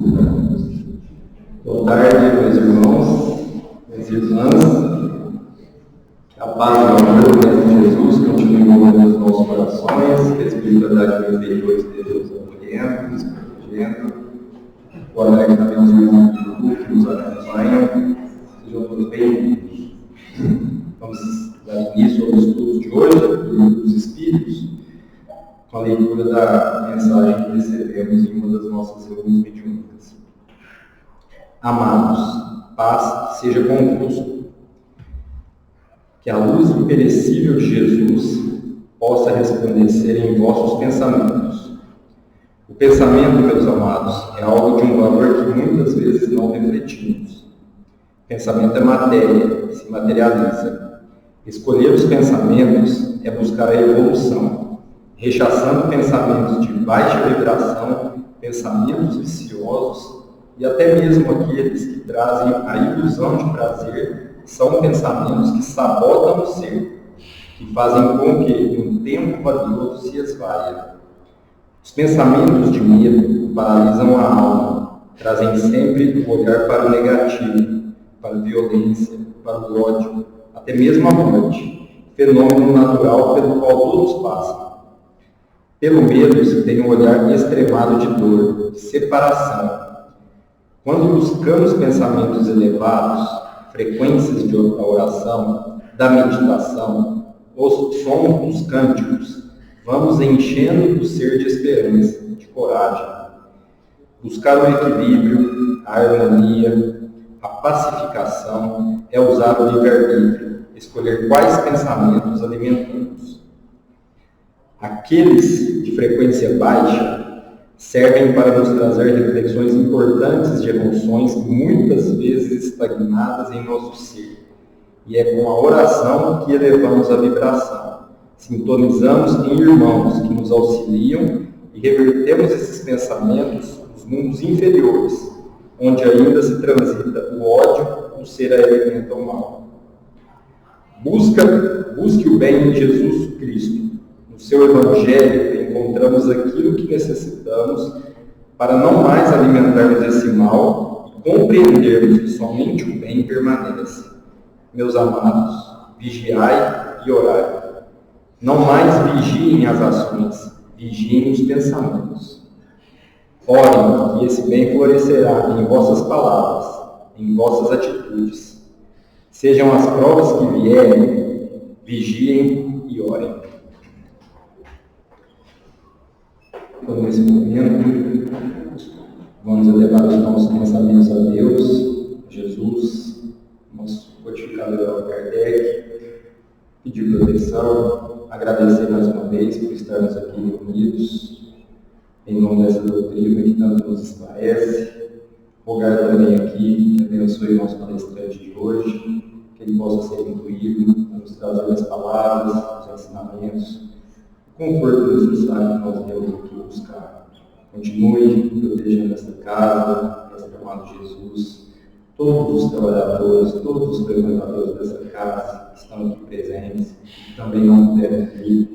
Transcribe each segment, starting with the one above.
Boa tarde, meus irmãos, minhas irmãs. Que a paz e o amor do Mestre Jesus continue envolvendo os nossos corações, que a espiritualidade interior esteja nos acolhendo, nos protegendo. Boa noite também aos irmãos do grupo que nos acompanham. Sejam todos bem-vindos. Vamos dar início aos estudos de hoje, do Livro dos Espíritos, com a leitura da mensagem que recebemos em uma das nossas reuniões mediúnicas. Amados, paz seja convosco. Que a luz imperecível de Jesus possa resplandecer em vossos pensamentos. O pensamento, meus amados, é algo de um valor que muitas vezes não refletimos. O pensamento é matéria, se materializa. Escolher os pensamentos é buscar a evolução, rechaçando pensamentos de baixa vibração, pensamentos viciosos, e até mesmo aqueles que trazem a ilusão de prazer são pensamentos que sabotam o ser, que fazem com que um tempo valioso se esvaia. Os pensamentos de medo paralisam a alma, trazem sempre o olhar para o negativo, para a violência, para o ódio, até mesmo a morte, fenômeno natural pelo qual todos passam. Pelo medo se tem um olhar extremado de dor, de separação. Quando buscamos pensamentos elevados, frequências de oração, da meditação, os sons dos cânticos, vamos enchendo o ser de esperança, de coragem. Buscar o equilíbrio, a harmonia, a pacificação é usar o livre-arbítrio, escolher quais pensamentos alimentamos. Aqueles de frequência baixa servem para nos trazer reflexões importantes de emoções muitas vezes estagnadas em nosso ser. E é com a oração que elevamos a vibração. Sintonizamos em irmãos que nos auxiliam e revertemos esses pensamentos nos mundos inferiores, onde ainda se transita o ódio, o ser alimenta o mal. Busque o bem em Jesus Cristo. No seu Evangelho encontramos aquilo que necessitamos para não mais alimentarmos esse mal e compreendermos que somente o bem permanece. Meus amados, vigiai e orai. Não mais vigiem as ações, vigiem os pensamentos. Orem que esse bem florescerá em vossas palavras, em vossas atitudes. Sejam as provas que vierem, vigiem e orem. Então, nesse momento, vamos elevar os nossos pensamentos a Deus, a Jesus, nosso codificador Kardec, pedir proteção, agradecer mais uma vez por estarmos aqui reunidos, em nome dessa doutrina que tanto nos esclarece, rogar também aqui que abençoe o nosso palestrante de hoje, que ele possa ser intuído, nos trazer as palavras, os ensinamentos, conforto necessário que nós viemos aqui buscar. Continue protegendo esta casa, esse amado Jesus, todos os trabalhadores, todos os frequentadores dessa casa que estão aqui presentes, que também não puderam vir,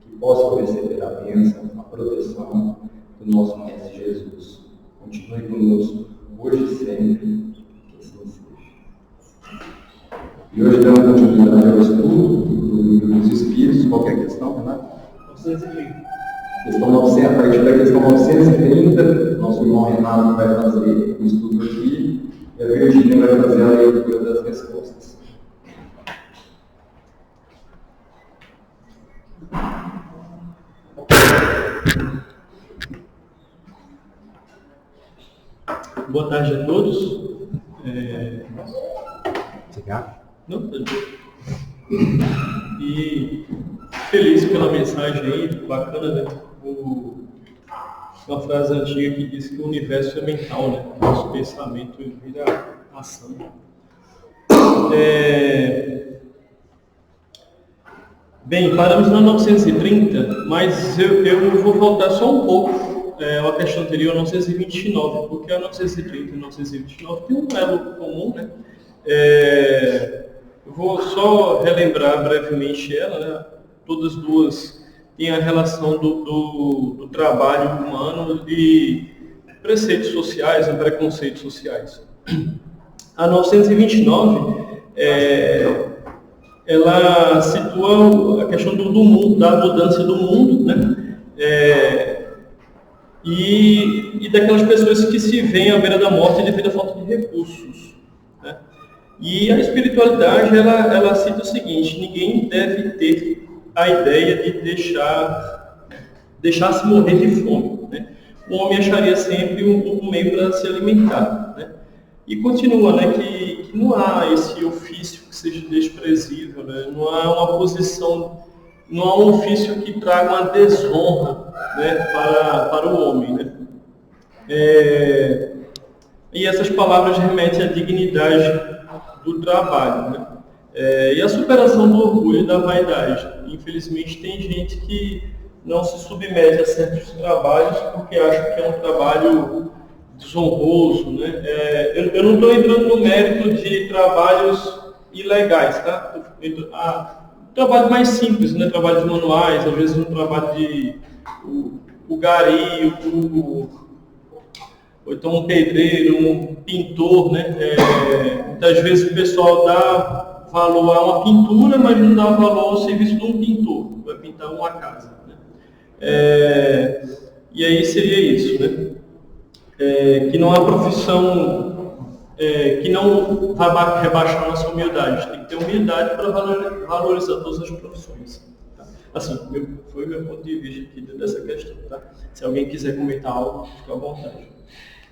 que possam receber a bênção, a proteção do nosso Mestre Jesus. Continue conosco, hoje e sempre, que assim seja. E hoje damos continuidade ao estudo do Livro dos Espíritos. Qualquer questão, Renato? 930. A partir da questão 930, nosso irmão Renato vai fazer o estudo aqui e a Virgínia vai fazer a leitura das respostas. Boa tarde a todos. Não, tá bem. E feliz pela mensagem aí, bacana, né? Uma frase antiga que diz que o universo é mental, né? Nosso pensamento vira ação. Bem, paramos na 930, mas eu vou voltar só um pouco a questão anterior, 929, porque a 930 e 929 tem um elo comum, né? Eu vou só relembrar brevemente ela, né? Todas duas têm a relação do trabalho humano e preceitos sociais, preconceitos sociais. A 929, ela situa a questão do mundo, da mudança do mundo, né? E daquelas pessoas que se veem à beira da morte devido à falta de recursos, né? E a espiritualidade, ela cita o seguinte: ninguém deve ter a ideia de deixar-se morrer de fome, né? O homem acharia sempre um meio para se alimentar, né? E continua, né, que não há esse ofício que seja desprezível, né? Não há uma posição, não há um ofício que traga uma desonra, né, para o homem, né? E essas palavras remetem à dignidade do trabalho, né? E a superação do orgulho e da vaidade. Infelizmente, tem gente que não se submete a certos trabalhos porque acha que é um trabalho desonroso, né? Eu não estou entrando no mérito de trabalhos ilegais, tá? Trabalho mais simples, né? Trabalhos manuais, às vezes um trabalho de o gari, ou então um pedreiro, um pintor, né? Muitas vezes o pessoal dá valor a uma pintura, mas não dá valor ao serviço de um pintor, vai pintar uma casa, né? E aí seria isso, né? Que não há profissão que não vai rebaixar a nossa humildade. Tem que ter humildade para valorizar todas as profissões. Tá? Assim, foi o meu ponto de vista aqui dessa questão. Tá? Se alguém quiser comentar algo, fica à vontade.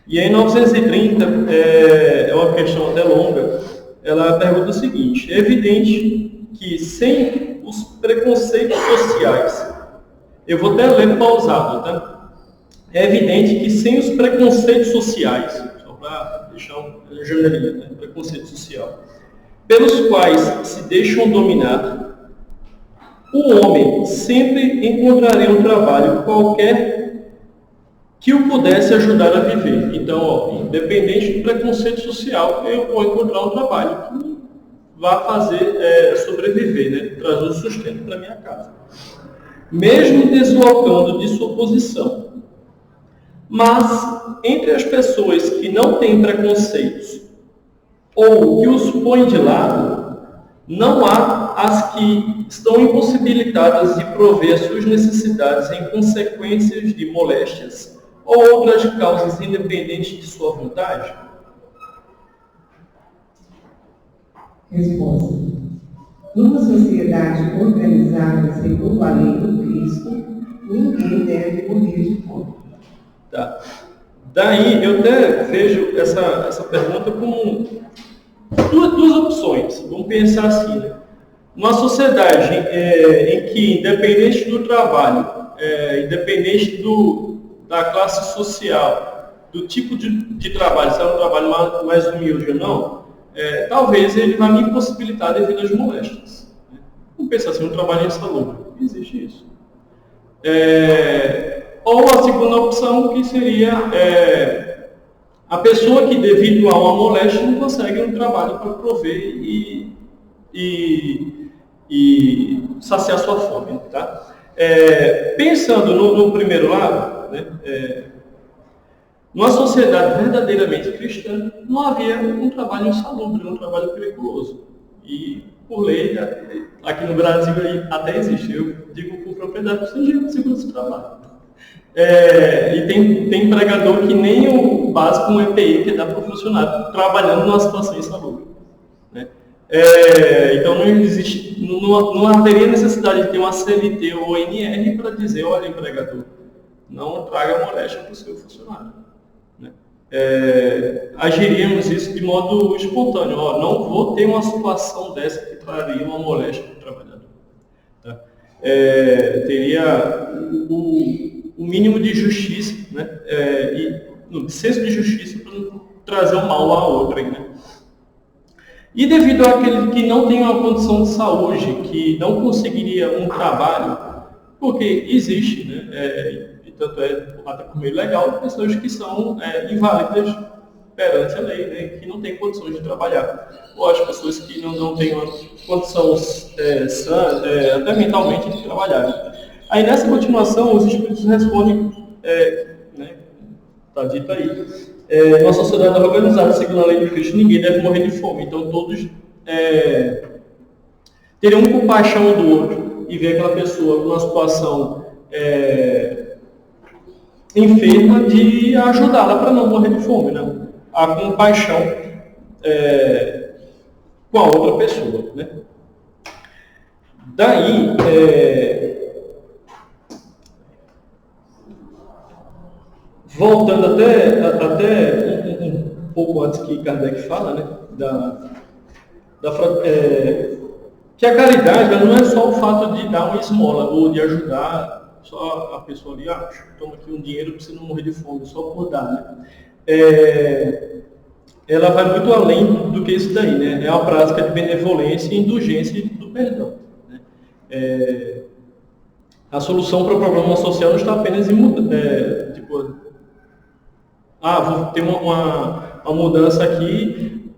E aí, 930, é uma questão até longa, ela pergunta o seguinte: é evidente que sem os preconceitos sociais, eu vou até ler pausado, tá? É evidente que sem os preconceitos sociais, só para deixar uma janelinha, né? Preconceito social, pelos quais se deixam dominar, o homem sempre encontraria um trabalho qualquer que o pudesse ajudar a viver. Então, independente do preconceito social, eu vou encontrar um trabalho que vá fazer sobreviver, né? Trazer o sustento para minha casa. Mesmo deslocando de sua posição. Mas, entre as pessoas que não têm preconceitos ou que os põem de lado, não há as que estão impossibilitadas de prover as suas necessidades em consequências de moléstias ou outras causas independentes de sua vontade? Resposta. Numa sociedade organizada segundo a lei do Cristo, ninguém deve morrer de fome. Tá. Daí eu até vejo essa pergunta como duas opções. Vamos pensar assim, né? Uma sociedade em que, independente do trabalho, independente da classe social, do tipo de trabalho, se é um trabalho mais humilde ou não, talvez ele vai me impossibilitar devido às moléstias. Né? Vamos pensar assim, um trabalho insalubre. Existe isso. Ou a segunda opção, que seria a pessoa que, devido a uma moléstia, não consegue um trabalho para prover e saciar sua fome. Tá? Pensando no primeiro lado, né, numa sociedade verdadeiramente cristã, não havia um trabalho insalubre, um trabalho perigoso. E, por lei, aqui no Brasil até existe. Eu digo com propriedade, você tem segurança do trabalho. E tem empregador que nem o básico, um EPI, que dá para o funcionário, trabalhando numa situação insalubre. Né? Então não haveria necessidade de ter uma CLT ou ONR para dizer: olha, empregador, não traga moléstia para o seu funcionário. Né? Agiríamos isso de modo espontâneo. Não vou ter uma situação dessa que traria uma moléstia para o trabalhador. Tá? Teria o mínimo de justiça, né? De senso de justiça para não trazer o mal a outrem, né? E devido àquele que não tem uma condição de saúde, que não conseguiria um trabalho, porque existe, né? E tanto até por meio legal, pessoas que são inválidas perante a lei, né? Que não têm condições de trabalhar. Ou as pessoas que não têm uma condição sã, até mentalmente, de trabalhar. Aí nessa continuação, os espíritos respondem, né, está dito aí. Uma sociedade organizada, segundo a lei de Cristo, ninguém deve morrer de fome. Então todos teriam compaixão do outro e ver aquela pessoa numa situação enferma, de ajudá-la para não morrer de fome, né? A compaixão com a outra pessoa, né? Daí, voltando até um pouco antes que Kardec fala, né, que a caridade não é só o fato de dar uma esmola ou de ajudar só a pessoa ali, toma aqui um dinheiro para você não morrer de fome, só por dar, né? Ela vai muito além do que isso daí, né? É uma prática de benevolência e indulgência do perdão, né? A solução para o problema social não está apenas em mudar, vou ter uma mudança aqui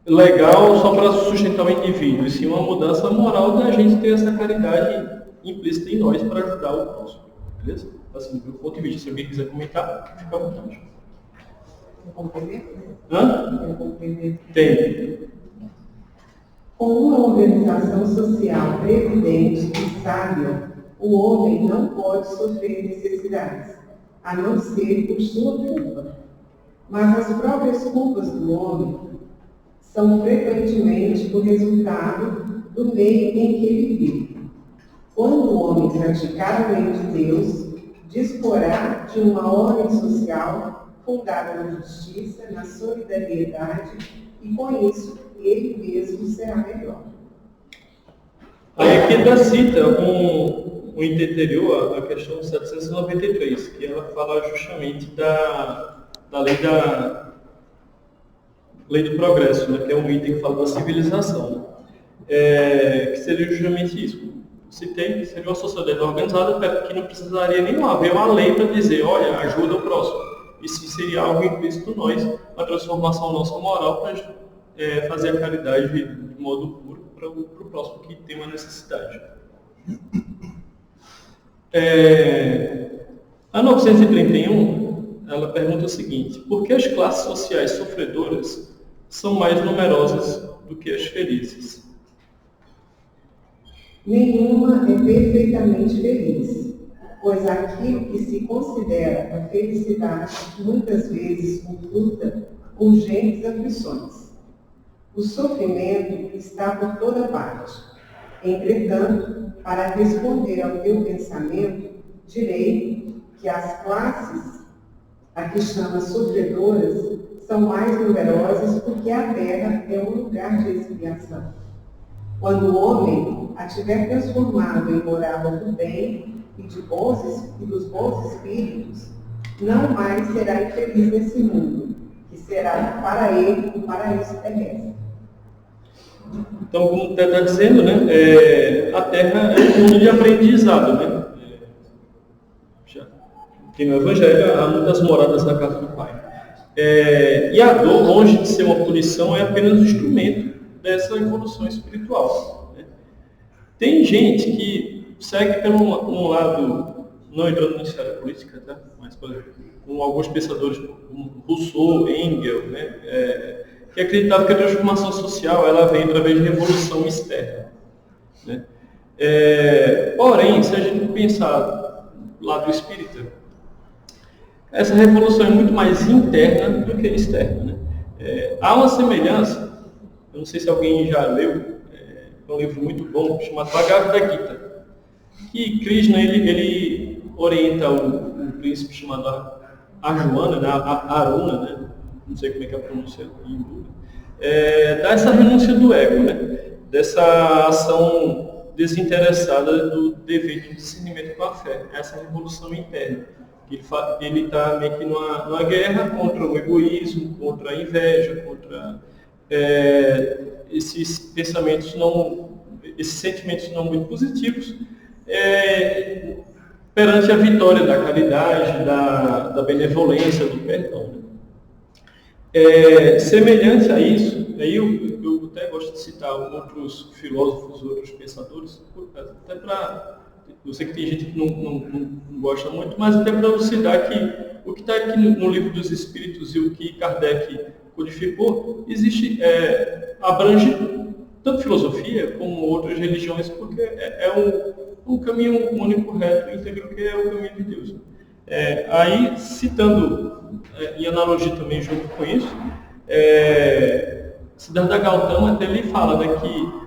legal só para sustentar o indivíduo, e sim uma mudança moral da gente ter essa caridade implícita em nós para ajudar o próximo, beleza? Assim, do ponto de vista, se alguém quiser comentar, fica à vontade. Tem compreender? Hã? Tem compreender? Tem. Com uma organização social previdente e sábia, o homem não pode sofrer necessidades, a não ser por sua culpa. Mas as próprias culpas do homem são frequentemente o resultado do meio em que ele vive. Quando o homem praticar a lei de Deus, disporá de uma ordem social fundada na justiça, na solidariedade, e com isso ele mesmo será melhor. Aí aqui ainda cita um item anterior, a questão 793, que ela fala justamente da lei do progresso, né, que é um item que fala da civilização, né, que seria justamente isso. Citei que seria uma sociedade organizada que não precisaria nem haver uma lei para dizer, olha, ajuda o próximo. E sim seria algo implícito nós, a transformação nossa moral para fazer a caridade de modo puro para o próximo que tem uma necessidade. A 931, ela pergunta o seguinte: por que as classes sociais sofredoras são mais numerosas do que as felizes? Nenhuma é perfeitamente feliz, pois aquilo que se considera a felicidade muitas vezes oculta urgentes aflições. O sofrimento está por toda parte. Entretanto, para responder ao teu pensamento, direi que as classes a que chama sofredoras são mais numerosas porque a terra é um lugar de expiação. Quando o homem a tiver transformado em morada do bem e dos bons espíritos, não mais será infeliz nesse mundo, que será para ele um paraíso terrestre. Então, como está dizendo, né, a Terra é um mundo de aprendizado, né? Tem no Evangelho, há muitas moradas na casa do Pai. E a dor, longe de ser uma punição, é apenas um instrumento dessa evolução espiritual, né? Tem gente que segue pelo um lado, não entrando na esfera política, tá? Mas, por exemplo, com alguns pensadores como Rousseau, Engels, né? Que acreditava que a transformação social ela vem através de revolução externa, né? Porém, se a gente pensar do lado espírita, essa revolução é muito mais interna do que externa, né? Há uma semelhança, eu não sei se alguém já leu, é um livro muito bom chamado Bhagavad Gita, que Krishna ele orienta um príncipe chamado Arjuna, né? Aruna, né? Não sei como é que é a pronúncia em hindu, dá essa renúncia do ego, né? Dessa ação desinteressada do dever de discernimento com a fé, essa revolução interna. Ele está meio que numa guerra contra o egoísmo, contra a inveja, contra esses pensamentos esses sentimentos não muito positivos, perante a vitória da caridade, da benevolência, do perdão, né? Semelhante a isso, aí eu até gosto de citar outros filósofos, outros pensadores, até para eu sei que tem gente que não gosta muito, mas até para elucidar que o que está aqui no Livro dos Espíritos e o que Kardec codificou, abrange tanto filosofia como outras religiões, porque é um caminho único, reto, íntegro, que é o caminho de Deus. Aí, citando, em analogia também junto com isso, Siddhartha Gautama até ele fala, né, que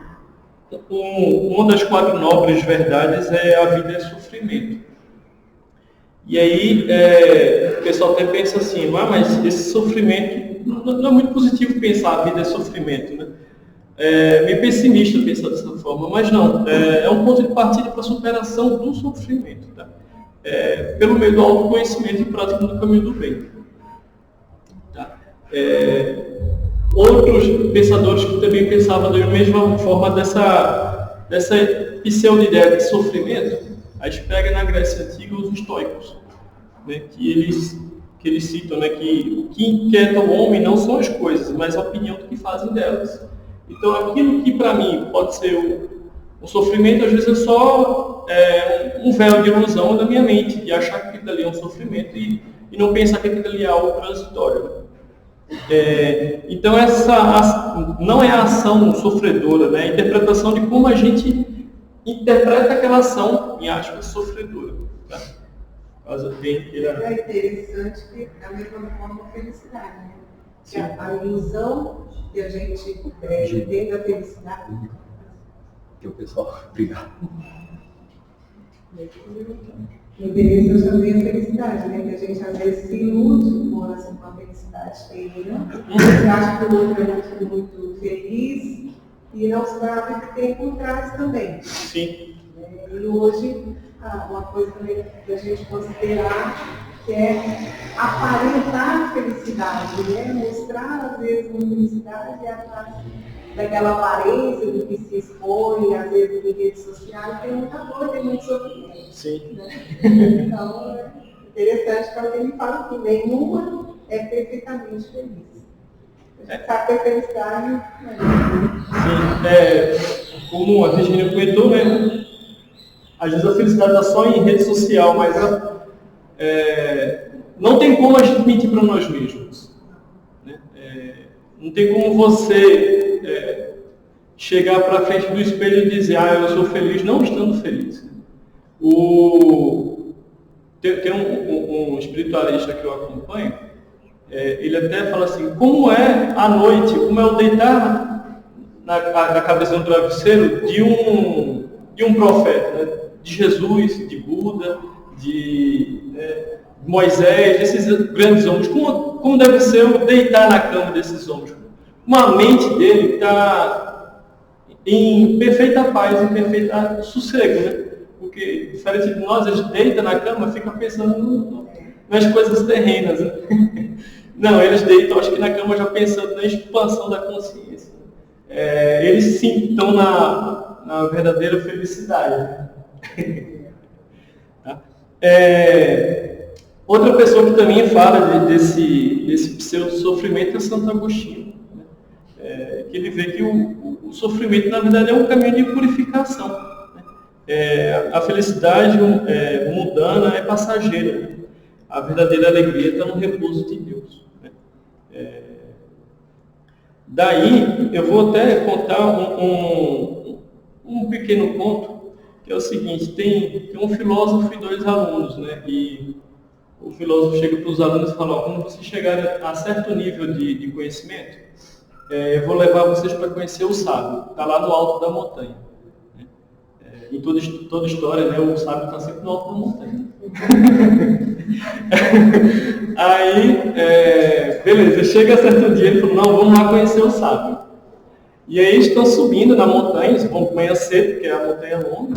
uma das 4 nobres verdades é a vida é sofrimento. E aí o pessoal até pensa assim, mas esse sofrimento, não é muito positivo pensar a vida é sofrimento, né? Meio pessimista pensar dessa forma, mas não, é um ponto de partida para a superação do sofrimento, tá? Pelo meio do autoconhecimento e prática do caminho do bem. Tá? Outros pensadores que também pensavam da mesma forma dessa pseudo-ideia de sofrimento, a gente pega na Grécia Antiga os estoicos, né, que eles citam, né, que o que inquieta o homem não são as coisas, mas a opinião do que fazem delas. Então aquilo que para mim pode ser o sofrimento, às vezes é só um véu de ilusão da minha mente, de achar que aquilo ali é um sofrimento e não pensar que aquilo ali é algo transitório. Então essa não é a ação sofredora, né? A interpretação de como a gente interpreta aquela ação, em aspas, sofredora. Tá? É interessante que da mesma forma a felicidade, né? Que a ilusão que a gente tem da felicidade. Que o pessoal, obrigado. Interessante também a felicidade, né? Que a gente às vezes se ilude com a felicidade terrena, acha que o outro é muito feliz e não sabe que tem contrários também. Sim. E hoje, uma coisa também da gente considerar que é aparentar felicidade, né? Mostrar às vezes uma felicidade atrás daquela aparência do que se expõe, às vezes em redes sociais, tem muita dor, tem muito sofrimento. Sim. Né? Então, é interessante que alguém fala que nenhuma é perfeitamente feliz. A gente sabe que a felicidade Sim, como a Virginia comentou, né? Às vezes a felicidade está só em rede social, mas não tem como a gente mentir para nós mesmos. Né? Não tem como você chegar para frente do espelho e dizer, eu sou feliz, não estando feliz. Tem um espiritualista que eu acompanho, ele até fala assim, como é a noite, como é o deitar na cabeça do travesseiro de um profeta, né? De Jesus, de Buda, de Moisés, desses grandes homens. Como deve ser o deitar na cama desses homens? Uma mente dele está em perfeita paz, em perfeito sossego, né? Porque, diferente de nós, a gente deita na cama e fica pensando nas coisas terrenas. Né? Não, eles deitam, acho que na cama já pensando na expansão da consciência. Eles sim estão na verdadeira felicidade. Tá? Outra pessoa que também fala desse pseudo-sofrimento é Santo Agostinho. Né? Que ele vê que o sofrimento, na verdade, é um caminho de purificação. Né? A felicidade mundana é passageira. Né? A verdadeira alegria está no repouso de Deus. Né? Daí, eu vou até contar um pequeno conto, que é o seguinte, tem um filósofo e 2 alunos, né? E o filósofo chega para os alunos e fala, quando vocês chegarem a certo nível de conhecimento, eu vou levar vocês para conhecer o sábio, está lá no alto da montanha. Né? Em toda história, né, o sábio está sempre no alto da montanha. Aí, beleza, chega a certo dia, ele falou, não, vamos lá conhecer o sábio. E aí eles estão subindo na montanha, eles vão de manhã cedo, porque a montanha é longa,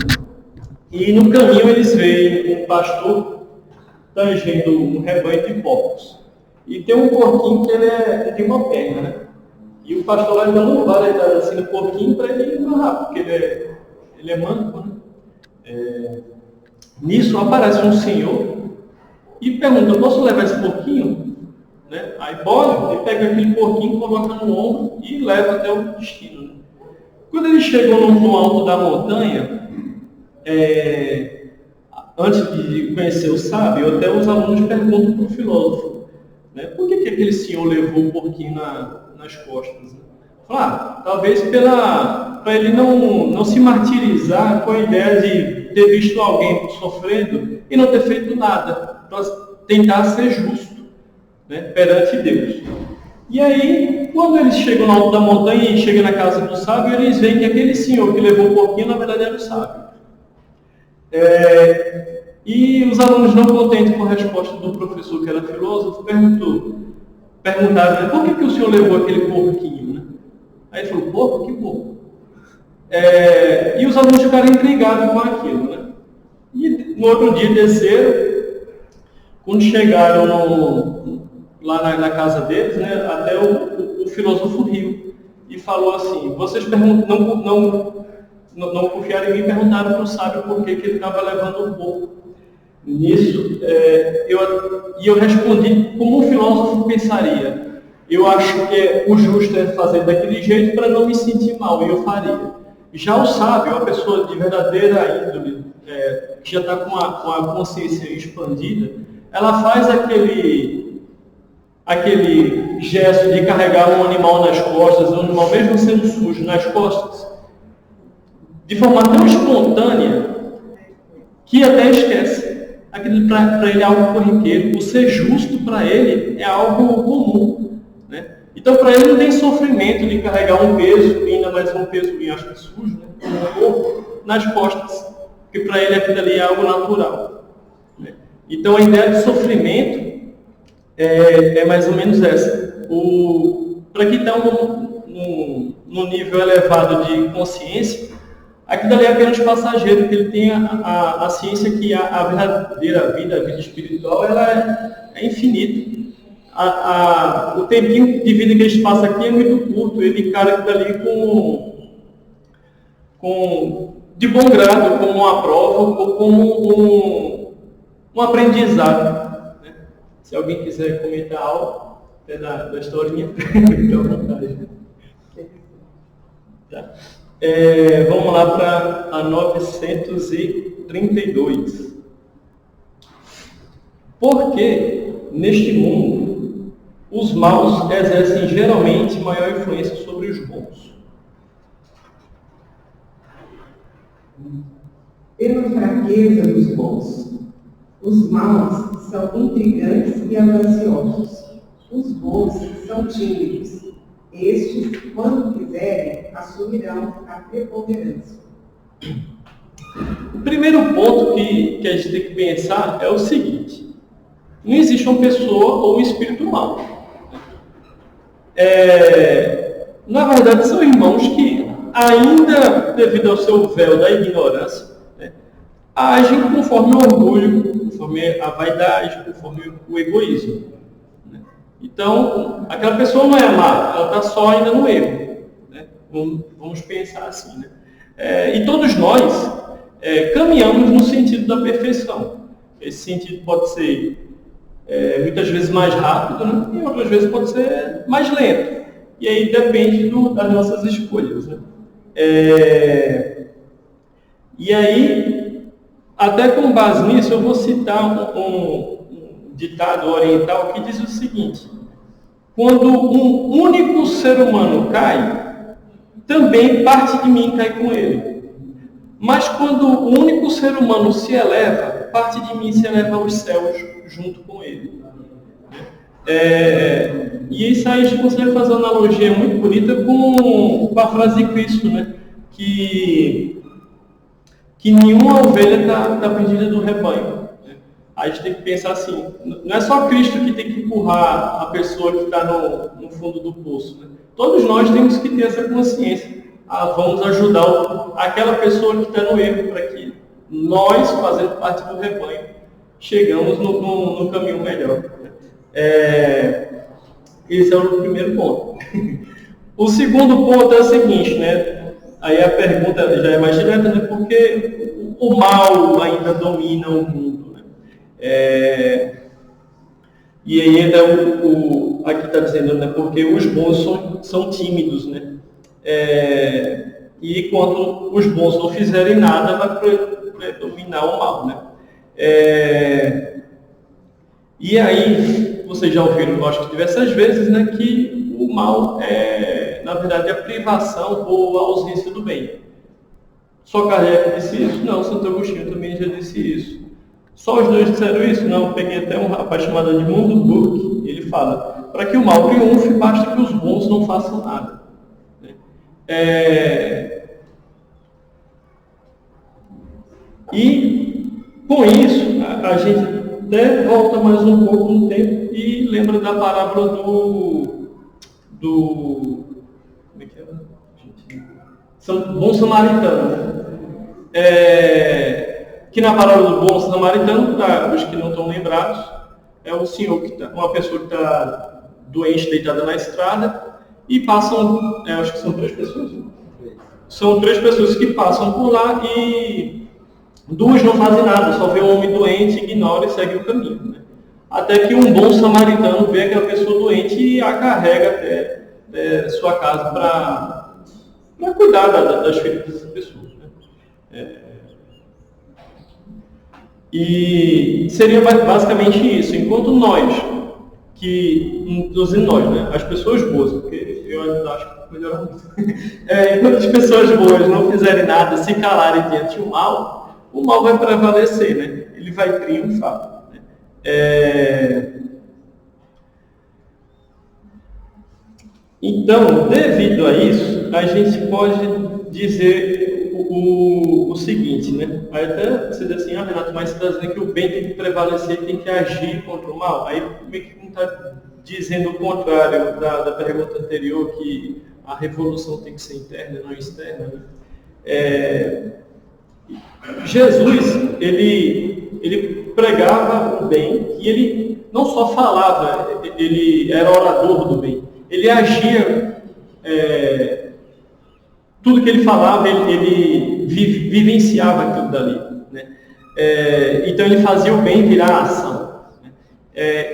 e no caminho eles veem um pastor tangendo um rebanho de porcos. E tem um porquinho que ele tem uma perna, né? E o pastor lá não vai estar assim no porquinho para ele amarrar, porque ele é manco, né? Nisso aparece um senhor e pergunta, posso levar esse porquinho? Né? Aí pode, ele pega aquele porquinho, coloca no ombro e leva até o destino. Né? Quando eles chegam no alto da montanha, antes de conhecer o sábio, até os alunos perguntam para o filósofo, né, por que aquele senhor levou o porquinho nas costas? Né? Talvez para ele não se martirizar com a ideia de ter visto alguém sofrendo e não ter feito nada, para tentar ser justo, né, perante Deus. E aí, quando eles chegam no alto da montanha e chegam na casa do sábio, eles veem que aquele senhor que levou o porquinho, na verdade, era o sábio. E os alunos, não contentes com a resposta do professor, que era filósofo, perguntaram, né, por que o senhor levou aquele porquinho? Né? Aí ele falou, porco? Que porco? E os alunos ficaram intrigados com aquilo. Né? E no outro dia desceram, quando chegaram lá na casa deles, né, até o filósofo riu e falou assim, vocês não confiaram em mim, perguntaram para o sábio por que ele estava levando um porco. Nisso, eu respondi como um filósofo pensaria. Eu acho que o justo é fazer daquele jeito para não me sentir mal, e eu faria. Já o sábio, a pessoa de verdadeira índole, que já está com a consciência expandida, ela faz aquele gesto de carregar um animal nas costas, um animal mesmo sendo sujo nas costas, de forma tão espontânea que até esquece. Aquilo para ele é algo corriqueiro. O ser justo para ele é algo comum. Né? Então, para ele não tem sofrimento de carregar um peso, ainda mais um peso bem acho que sujo, né? Um corpo, nas costas. Porque para ele aquilo ali é algo natural. Né? Então, a ideia de sofrimento é mais ou menos essa. Para quem está num nível elevado de consciência, aquilo ali é apenas passageiro, que ele tem a ciência que a verdadeira vida, a vida espiritual, ela é infinita. O tempinho de vida que a gente passa aqui é muito curto, ele encara aquilo ali de bom grado, como uma prova ou como um aprendizado. Né? Se alguém quiser comentar algo da historinha, fique à vontade. Tá? Vamos lá para a 932. Porque neste mundo os maus exercem geralmente maior influência sobre os bons. Pela fraqueza dos bons, os maus são intrigantes e avariciosos. Os bons são tímidos. Estes, quando quiserem, assumirão a preponderância. O primeiro ponto que a gente tem que pensar é o seguinte: não existe uma pessoa ou um espírito mau. Na verdade, são irmãos que, ainda devido ao seu véu da ignorância, né, agem conforme o orgulho, conforme a vaidade, conforme o egoísmo. Então, aquela pessoa não é má, ela está só ainda no erro. Né? Vamos pensar assim. Né? E todos nós caminhamos no sentido da perfeição. Esse sentido pode ser muitas vezes mais rápido, né? E outras vezes pode ser mais lento. E aí depende das nossas escolhas. Né? E aí, até com base nisso, eu vou citar um ditado oriental que diz o seguinte: quando um único ser humano cai, também parte de mim cai com ele. Mas quando o único ser humano se eleva, parte de mim se eleva aos céus junto com ele. E isso aí a gente consegue fazer uma analogia muito bonita com a frase de Cristo, né? Que nenhuma ovelha está perdida do rebanho. A gente tem que pensar assim, não é só Cristo que tem que empurrar a pessoa que está no fundo do poço. Né? Todos nós temos que ter essa consciência. Vamos ajudar aquela pessoa que está no erro, para que nós, fazendo parte do rebanho, chegamos no caminho melhor. Esse é o primeiro ponto. O segundo ponto é o seguinte, né? Aí a pergunta já é mais direta, né? Porque o mal ainda domina o mundo. E aí ainda aqui está dizendo, né, porque os bons são tímidos, né? E quando os bons não fizerem nada, vai dominar o mal, né? E aí, vocês já ouviram, eu acho que diversas vezes, né, que o mal é, na verdade, a privação ou a ausência do bem. Só Kardec disse isso? Não, Santo Agostinho também já disse isso. Só os dois disseram isso? Não, eu peguei até um rapaz chamado Edmundo Burke, ele fala, para que o mal triunfe, basta que os bons não façam nada. E, com isso, a gente até volta mais um pouco no tempo e lembra da parábola do como é que era? Bom Samaritano, né? Que na parábola do Bom Samaritano, para os que não estão lembrados, é o senhor uma pessoa que está doente, deitada na estrada, e passam, acho que são 3 pessoas, né? São 3 pessoas que passam por lá e 2 não fazem nada, só vê um homem doente, ignora e segue o caminho, né? Até que um bom samaritano vê aquela pessoa doente e a carrega até sua casa para cuidar das feridas dessa pessoa, né? E seria basicamente isso. Enquanto nós, inclusive nós, né, as pessoas boas, porque eu ainda acho que melhora muito. Enquanto as pessoas boas não fizerem nada, se calarem diante do mal, o mal vai prevalecer, né? Ele vai triunfar. Né? Então, devido a isso, a gente pode dizer o seguinte, né? Aí até você diz assim, Renato, mas você está dizendo que o bem tem que prevalecer, tem que agir contra o mal. Aí meio que não está dizendo o contrário da pergunta anterior, que a revolução tem que ser interna, não externa. Né? Jesus, ele pregava o bem e ele não só falava, ele era orador do bem, ele agia, tudo que ele falava, ele vivenciava aquilo dali. Né? Então ele fazia o bem virar ação. Né?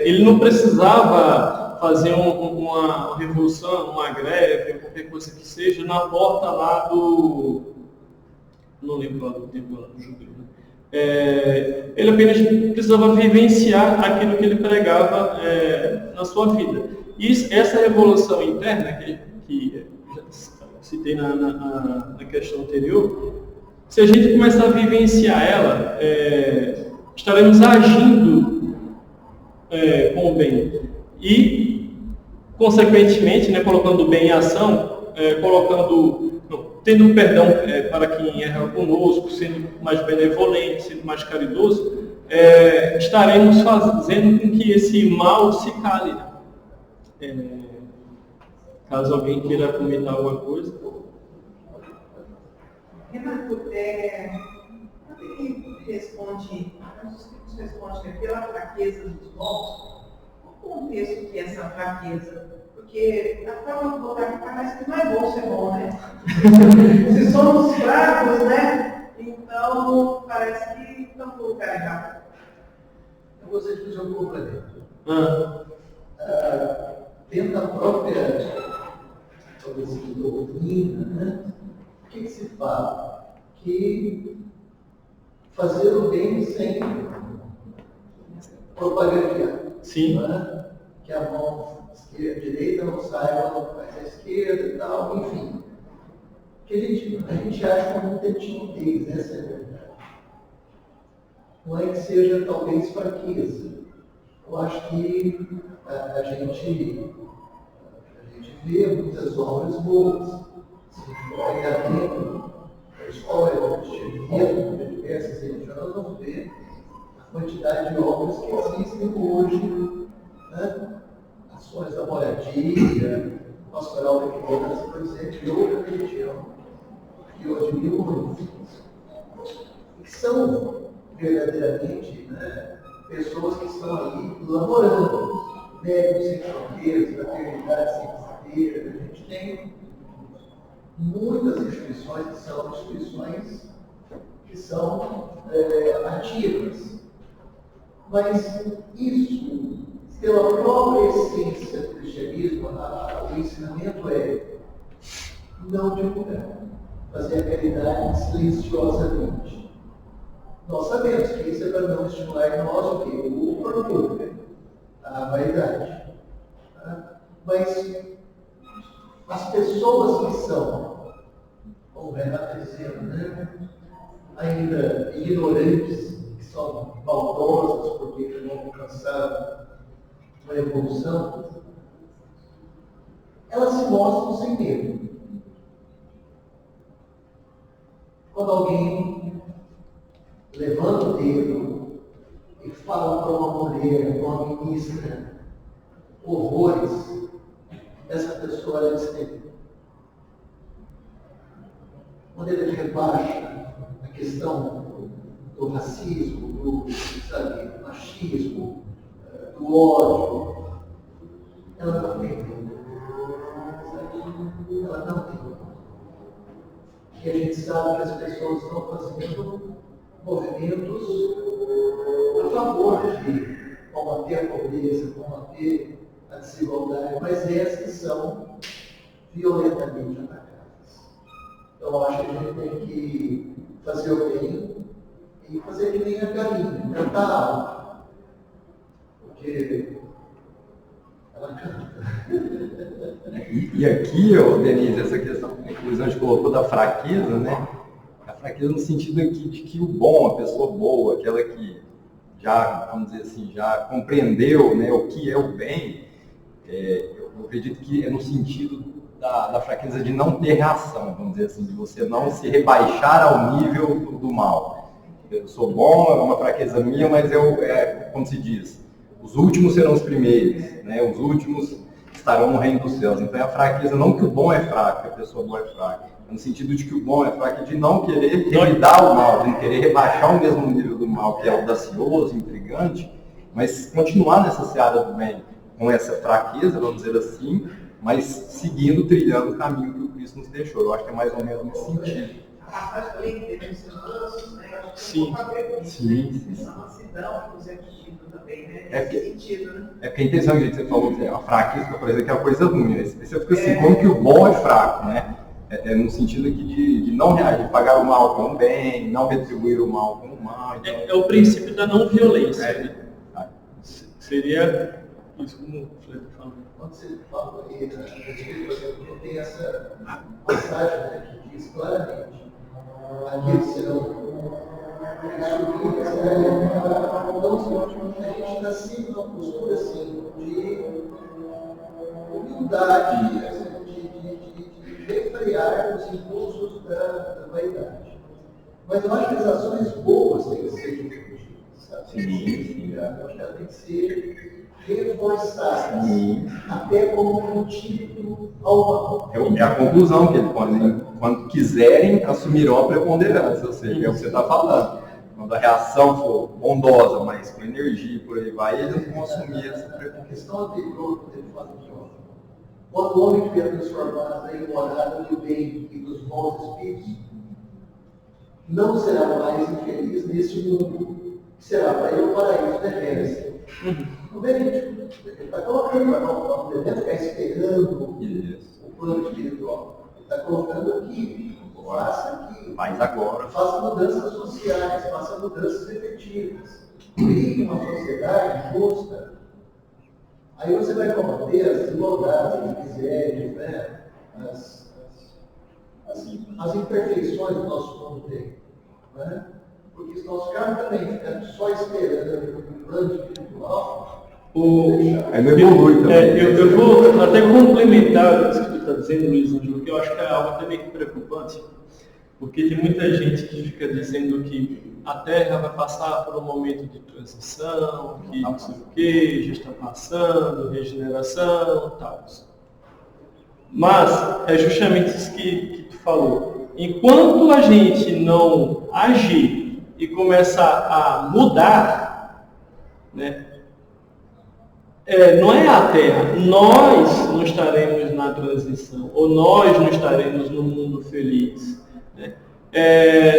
Ele não precisava fazer uma revolução, uma greve, qualquer coisa que seja, na porta lá não lembro lá do tempo lá do judeu. Né? Ele apenas precisava vivenciar aquilo que ele pregava na sua vida. E essa revolução interna que citei na questão anterior, se a gente começar a vivenciar ela, estaremos agindo com o bem. E, consequentemente, né, colocando o bem em ação, tendo perdão para quem erra conosco, sendo mais benevolente, sendo mais caridoso, estaremos fazendo com que esse mal se cale. Caso alguém queira comentar alguma coisa. Renato, quando ele responde que pela fraqueza dos bons, qual o contexto que é essa fraqueza? Porque a forma de botar aqui parece que não é bom ser bom, né? Se somos fracos, né? Então parece que estamos no lugar errado. Eu gostaria de fazer um complemento. Dentro da própria doutrina, né? O que se fala? Que fazer o bem sem propagandear. Sim. Né? Que a mão direita não saiba quando faz a esquerda e tal, enfim. Que a gente acha muita timidez, essa é a verdade. Não é que seja talvez fraqueza. Eu acho que a gente vê muitas obras boas. Se olhar dentro da história do cristianismo, de diversas religiões, nós vamos ver a quantidade de obras que existem hoje, né? Ações da moradia, pastoral da criança, por exemplo, de outra religião, que eu admiro muito, que são verdadeiramente, né, pessoas que estão ali laborando, médicos sem fronteiras, fraternidade sem fronteiras. A gente tem muitas instituições que são ativas, mas isso, pela própria essência do cristianismo, o ensinamento é não divulgar, fazer a caridade silenciosamente. Nós sabemos que isso é para não estimular em nós o quê? O orgulho, a vaidade. Tá? Mas as pessoas que são, como o Renato dizendo, né, ainda ignorantes, que são maldosas porque não alcançaram uma evolução, elas se mostram sem medo. Quando alguém levanta o dedo e fala para uma mulher, uma ministra, horrores, essa pessoa ela é destemida. Quando ele rebaixa a questão do racismo, do machismo, do ódio, ela não tem medo. Ela não tem medo. E a gente sabe que as pessoas estão fazendo movimentos a favor de combater a pobreza, combater a desigualdade, mas essas são violentamente atacadas. Então, eu acho que a gente tem que fazer o bem e fazer que nem a galinha, cantar alto. Porque ela canta. E aqui, Denise, essa questão que o Luiz colocou da fraqueza, né? A fraqueza no sentido aqui de que o bom, a pessoa boa, aquela que já, vamos dizer assim, já compreendeu, né, o que é o bem, eu acredito que é no sentido da fraqueza de não ter reação, vamos dizer assim, de você não se rebaixar ao nível do mal. Eu sou bom, é uma fraqueza minha, mas como se diz, os últimos serão os primeiros, né? Os últimos estarão no reino dos céus. Então é a fraqueza, não que o bom é fraco, que a pessoa boa é fraca, é no sentido de que o bom é fraco, de não querer revidar o mal, de não querer rebaixar o mesmo nível do mal, que é audacioso, intrigante, mas continuar nessa seara do bem, com essa fraqueza, vamos dizer assim, mas seguindo, trilhando o caminho que o Cristo nos deixou. Eu acho que é mais ou menos nesse sentido. A lei de ser mansos, né? Sim. Sim. Essa mansidão que nos é pedido também, né? É Nesse sentido, né? É porque a intenção que você falou, a fraqueza, por exemplo, que é uma coisa ruim, né? Você fica assim, como que o bom é fraco, né? É no sentido aqui de não reagir, pagar o mal com o bem, não retribuir o mal com o mal. Então... É o princípio da não violência. Né? Seria isso como o Fleto falou. Quando você fala aí, tem essa passagem, né, que diz claramente: aqueles serão subidos, né? Então, a gente está sempre numa postura assim, de humildade, assim, de refrear os impulsos da vaidade. Mas eu acho que as ações boas têm que ser difusas, sabe? Sim. Eu acho que elas têm que ser reforçadas, até como antídoto ao mal. É a conclusão que ele põe, né? Quando quiserem, assumirão a preponderância, ou seja, é o que você está falando. Quando a reação for bondosa, mas com energia por aí vai, eles vão assumir essa preponderância. A questão anterior, quando ele fala de homem, quando o homem tiver transformado em morada do bem e dos bons espíritos, não será mais infeliz nesse mundo, será para ele o paraíso terrestre. No verídico, ele está colocando, não devemos ficar esperando o plano espiritual. Ele está colocando aqui, faça aqui. Faz agora. Faça mudanças sociais, faça mudanças efetivas. Crie uma sociedade justa. Aí você vai combater as desigualdades, as misérias, né? as imperfeições que o nosso mundo tem. Né? Porque se nós ficarmos também só esperando o plano espiritual, Aí não evolui também. Eu vou até complementar isso que tu está dizendo, Luiz Ângelo, que eu acho que é algo até meio preocupante, porque tem muita gente que fica dizendo que a Terra vai passar por um momento de transição, que não sei o que, já está passando, regeneração e tal. Mas é justamente isso que tu falou. Enquanto a gente não agir e começar a mudar, né, não é a Terra, nós não estaremos na transição, ou nós não estaremos no mundo feliz. Né?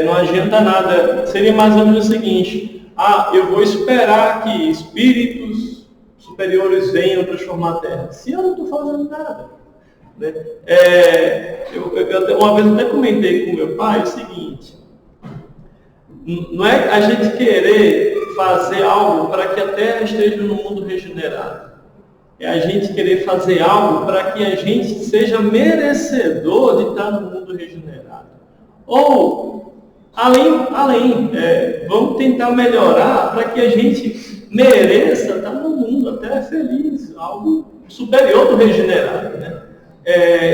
Não adianta nada, seria mais ou menos o seguinte: eu vou esperar que espíritos superiores venham transformar a Terra, se eu não estou fazendo nada. Né? Uma vez até comentei com meu pai o seguinte: Não é a gente querer fazer algo para que a Terra esteja no mundo regenerado. É a gente querer fazer algo para que a gente seja merecedor de estar no mundo regenerado. Ou, vamos tentar melhorar para que a gente mereça estar no mundo até feliz, algo superior do regenerado, né?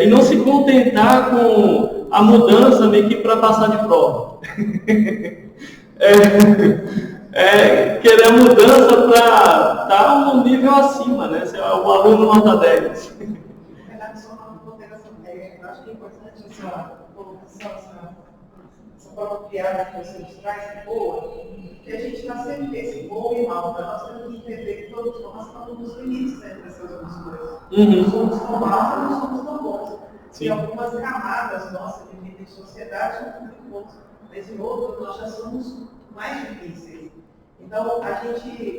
E não se contentar com a mudança meio que para passar de prova. Querer a mudança para estar um nível acima, né? Ser o aluno nota 10. Em relação à ponderação técnica, eu acho que é importante essa colocação, essa própria piada que você nos traz, boa, que a gente está sempre nesse bom e mal, para nós temos que entender que todos nós estamos nos limites dessas duas coisas. Não somos tão maus e não somos tão bons. Sim. E algumas camadas nossas de vida em sociedade são muito bons, mas em outras nós já somos mais difíceis. Então,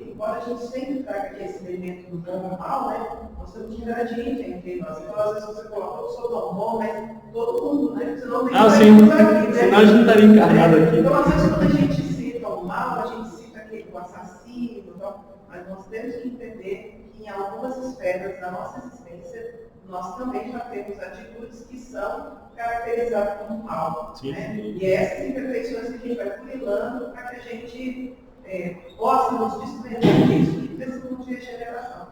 embora a gente sempre traga aqui esse elemento do bom e mal, né, nós temos um gradiente entre nós. Então, às vezes você coloca, eu sou tão bom, mas todo mundo, né? Senão nem vai sim. aqui, né? Senão a gente não estaria encarnado aqui. Então, às vezes, quando a gente cita o mal, a gente cita aquele o assassino, então, mas nós temos que entender que em algumas esferas da nossa existência, nós também já temos atitudes que são caracterizadas como mal. Né? E é essas imperfeições que a gente vai cuidando para que a gente possa nos desprender disso e desse mundo de regeneração.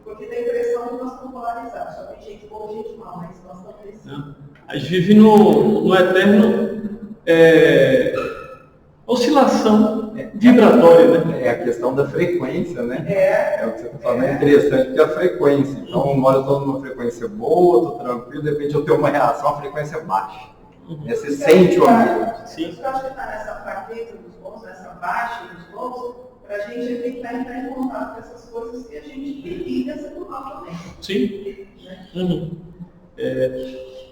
Porque tem a impressão que nós estamos polarizados, só tem gente boa e gente mal, mas nós estamos nesse. A gente vive no eterno oscilação vibratória, né? É a questão da frequência, né? É O que você está falando, é interessante, porque a frequência. Então, uma hora eu estou numa frequência boa, estou tranquilo, de repente eu tenho uma reação, a frequência baixa. Você sente o ambiente. Sim. Eu acho que está nessa fraqueza dos bons, nessa baixa dos bons, para a gente tentar entrar em contato com essas coisas que a gente liga sendo mal também. Sim. Né?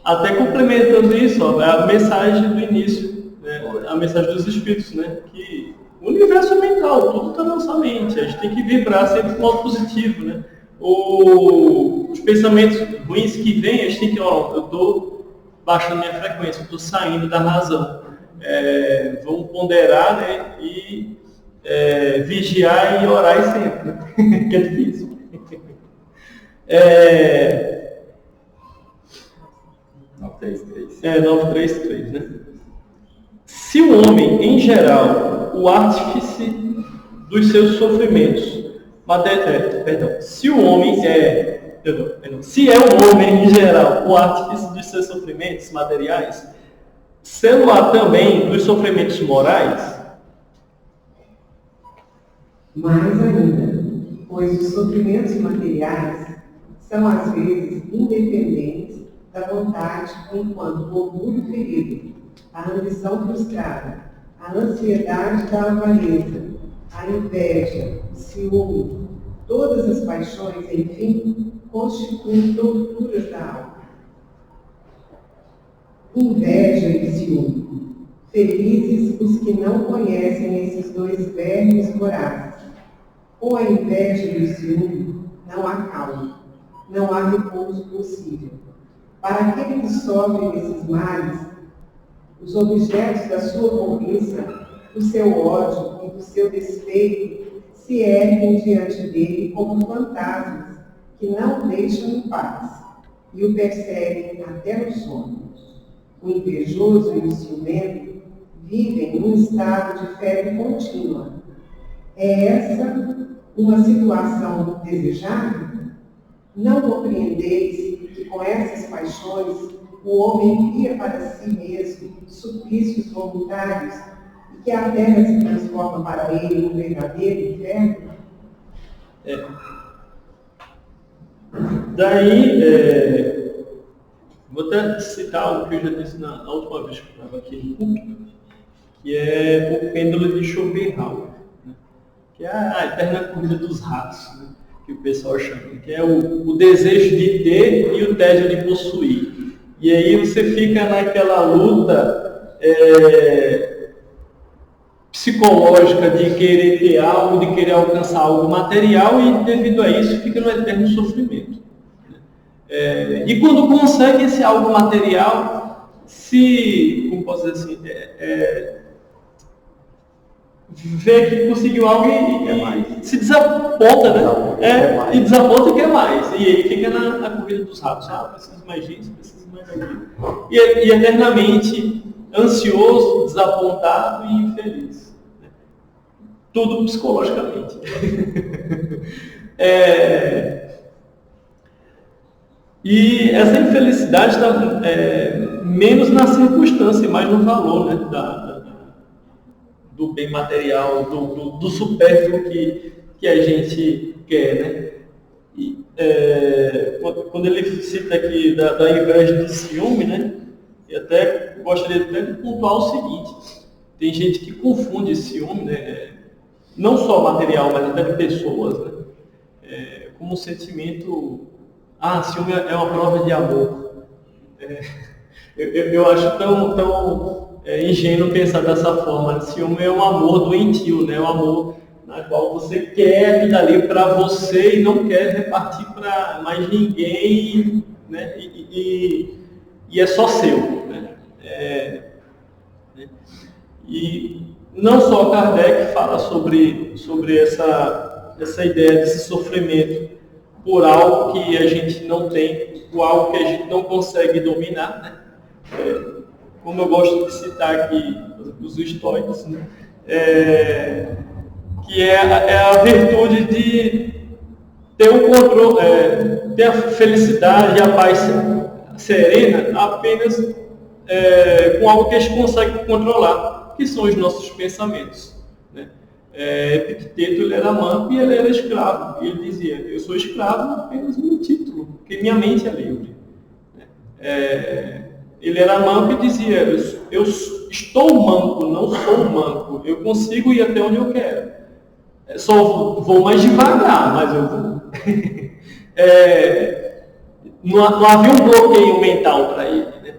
Até complementando isso, a mensagem do início, né? A mensagem dos espíritos, né? Que o universo é mental, tudo está na nossa mente, a gente tem que vibrar sempre com algo positivo, né? Os pensamentos ruins que vêm, a gente tem que, eu estou baixando minha frequência, eu estou saindo da razão. Vamos ponderar, né? E vigiar e orar sempre, né? Que é difícil. 933. 933, né? Se o homem, em geral, o artífice dos seus sofrimentos, se o homem se é o homem, em geral, o artífice dos seus sofrimentos materiais, sendo-a também dos sofrimentos morais? Mais ainda, pois os sofrimentos materiais são, às vezes, independentes da vontade, enquanto o orgulho ferido, a ambição frustrada, a ansiedade da avareza, a inveja, o ciúme, todas as paixões, enfim, constituem torturas da alma. Inveja e ciúme. Felizes os que não conhecem esses dois vermes vorazes. Com a inveja e o ciúme, não há calma, não há repouso possível. Para aquele que sofre desses males, os objetos da sua cobiça, do seu ódio e do seu despeito se erguem diante dele como fantasmas que não o deixam em paz e o perseguem até no sono. O invejoso e o ciumento vivem num estado de febre contínua. É essa uma situação desejável? Não compreendeis que com essas paixões o homem cria para si mesmo suplícios voluntários e que a terra se transforma para ele num verdadeiro inferno? Daí, vou até citar algo que eu já disse na última vez que eu estava aqui no púlpito, que é o pêndulo de Schopenhauer, né? Que é a eterna corrida dos ratos, né? Que o pessoal chama, que é o desejo de ter e o tédio de possuir. E aí você fica naquela luta psicológica de querer ter algo, de querer alcançar algo material e devido a isso fica no eterno sofrimento. E quando consegue esse algo material, como posso dizer assim, vê que conseguiu algo e se desaponta, né? E desaponta e quer mais. E ele fica na corrida dos ratos. Preciso mais disso, preciso mais daquilo. E eternamente ansioso, desapontado e infeliz. Né? Tudo psicologicamente. E essa infelicidade está menos na circunstância e mais no valor, né? Do bem material, do supérfluo que a gente quer, né? E, quando ele cita aqui da inveja de ciúme, né? Eu até gostaria até de pontuar o seguinte: tem gente que confunde ciúme, né? Não só material, mas até de pessoas, né? Como um sentimento. Ciúme é uma prova de amor. Eu acho tão ingênuo pensar dessa forma. Ciúme é um amor doentio, né? Um amor na qual você quer aquilo ali para você e não quer repartir para mais ninguém, né? E é só seu. Né? E não só Kardec fala sobre essa ideia desse sofrimento por algo que a gente não tem, por algo que a gente não consegue dominar, né? Como eu gosto de citar aqui os estoicos, né? Que é a virtude de ter o controle, ter a felicidade e a paz serena apenas com algo que a gente consegue controlar, que são os nossos pensamentos. Né? Epicteto, ele era manco e ele era escravo. E ele dizia: eu sou escravo apenas no título, porque minha mente é livre. Ele era manco e dizia: eu estou manco, não sou manco. Eu consigo ir até onde eu quero. Só vou mais devagar, mas eu vou. Não havia um bloqueio mental para ele. Né?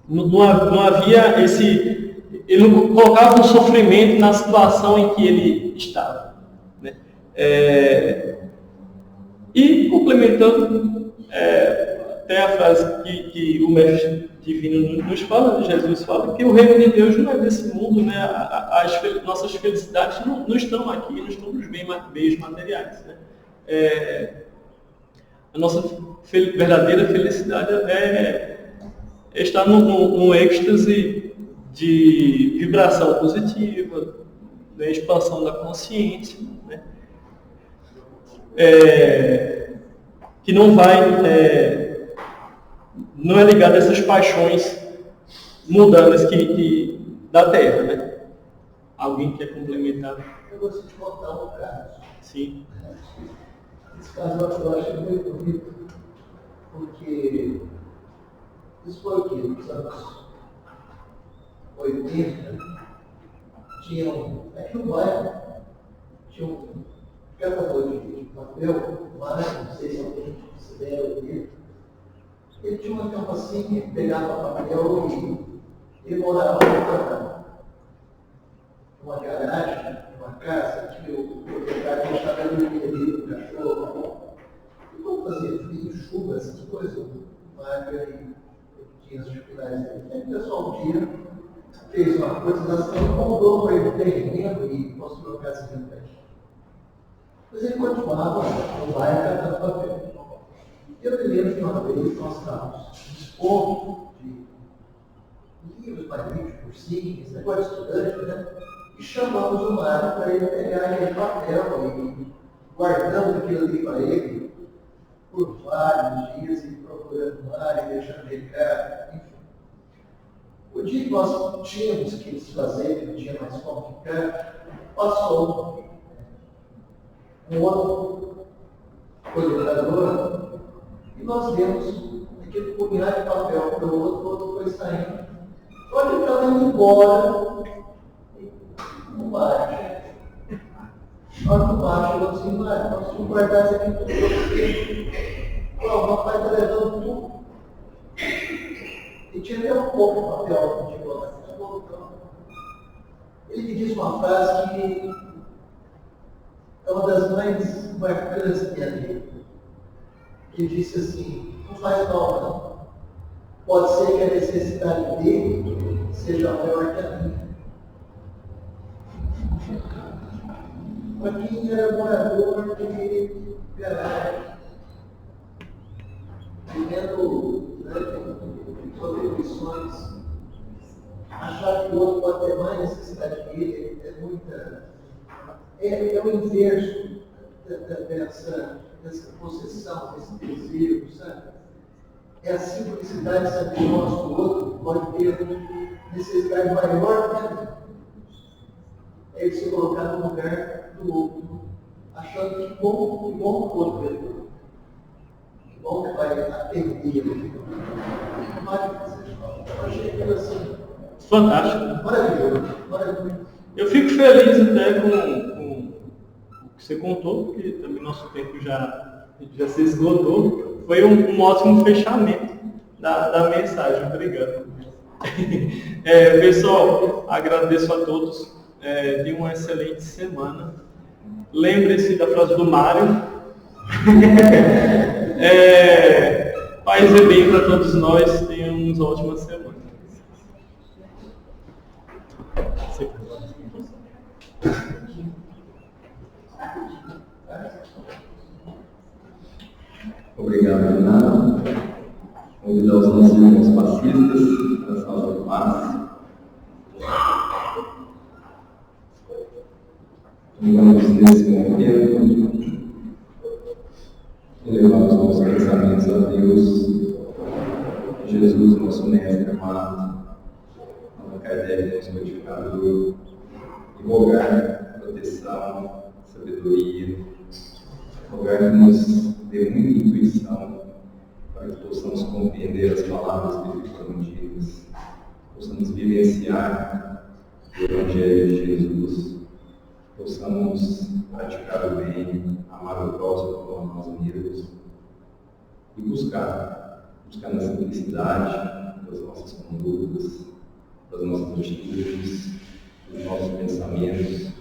Não havia esse... Ele não colocava um sofrimento na situação em que ele estava. Né? E, complementando, até a frase que o Mestre Divino nos fala, Jesus fala, que o reino de Deus não é desse mundo, né? Nossas felicidades não estão aqui, não estão nos bens materiais. Né? A nossa verdadeira felicidade é estar num êxtase de vibração positiva, da expansão da consciência, né? Que não é ligado a essas paixões mundanas da Terra, né? Alguém quer complementar? Eu gostaria de contar um caso. Sim. Esse caso eu acho muito bonito, porque isso foi o quê? Nos anos 80, aqui no bairro, tinha um catador de papel, não sei se alguém considera ele. Ele tinha uma campacinha, pegava papel e ele morava numa garagem, numa casa, que o proprietário deixava ele ali, o cachorro. E como fazia frio, chuva, essas coisas, magra e tinha as dificuldades dele. Aí o pessoal um dia fez uma cotização e comprou para ele um terreno e construiu a casinha para ele. Mas ele continuava no bairro catando papel. Eu me lembro que uma vez nós estávamos dispondo de livros, livros, cursinhos, negócio de estudante, né? E chamamos o Mário para ele pegar aquele papel e guardamos aquilo ali para ele por vários dias e procurando o Mário, deixando ele cá, enfim. O dia que nós tínhamos que desfazer, que não tinha mais como ficar, passou um outro coordenador e nós vemos aquele punhado de papel para o outro foi saindo. Olha, ele estava indo embora no baixo. Olha no baixo, eu assim, nós tínhamos guardado isso aqui tudo para você. O rapaz está levando tudo. E tinha até um pouco de papel que chegou lá. Ele me disse uma frase que é uma das mais marcantes da minha vida. Que disse assim: não faz mal, não. Pode ser que a necessidade dele seja maior que a minha. para quem era morador de garagem, vivendo, né, contribuições, achar que o outro pode ter mais necessidade que ele, é o inverso dessa possessão, desse desejo, sabe? É a simplicidade de saber que o outro pode ter necessidade maior, né? É ele se colocar no lugar do outro, achando que bom que o outro é. Que bom que vai atender. Eu achei aquilo assim. Fantástico. Maravilhoso, maravilhoso. Eu fico feliz até com o que você contou, porque também nosso tempo já se esgotou. Foi um ótimo fechamento da mensagem. Obrigado. Pessoal, agradeço a todos. Tenham uma excelente semana. Lembre-se da frase do Mário. Paz e bem para todos nós. Tenhamos uma ótima semana. Obrigado, Renato. Convidar os nossos irmãos passistas para a sala de paz. E vamos, nesse momento, elevar os nossos pensamentos a Deus, Jesus, nosso mestre amado, Allan Kardec, nosso codificador, e rogar proteção, sabedoria, rogar que nos dê muita intuição para que possamos compreender as palavras que lhe foram ditas, possamos vivenciar o Evangelho de Jesus, possamos praticar o bem, amar o próximo como a nós mesmos e buscar na simplicidade das nossas condutas, das nossas atitudes, dos nossos pensamentos,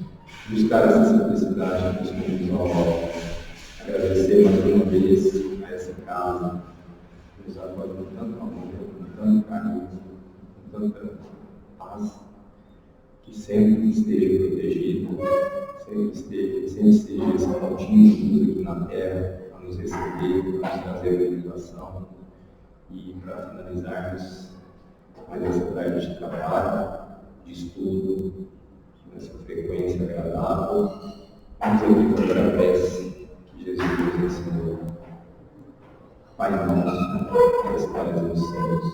buscar essa simplicidade nos mundos ao redor. Agradecer mais uma vez a essa casa que nos acolhe com tanto amor, com tanto carinho, com tanta paz, que sempre esteja protegido, sempre esteja esse pontinho de luz aqui na terra para nos receber, para nos trazer a realização. E para finalizarmos mais essa tarde de trabalho, de estudo, nessa frequência agradável, vamos aqui fazer a prece que Jesus nos ensinou. Pai nosso, que estás nos céus,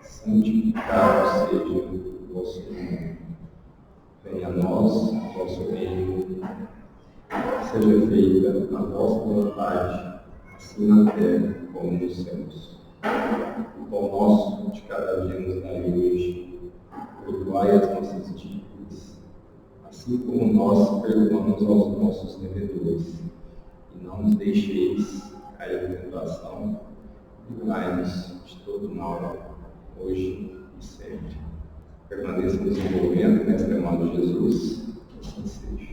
santificado seja o vosso nome. Venha a nós o vosso reino, seja feita a vossa vontade, assim na terra como nos céus. O pão nosso de cada dia nos dai hoje, perdoai as nossas dívidas, assim como nós perdoamos aos nossos devedores. E não nos deixeis cair em tentação, livrai-nos de todo mal, hoje e sempre. Permaneça nos envolvendo, mestre amado Jesus, que assim seja.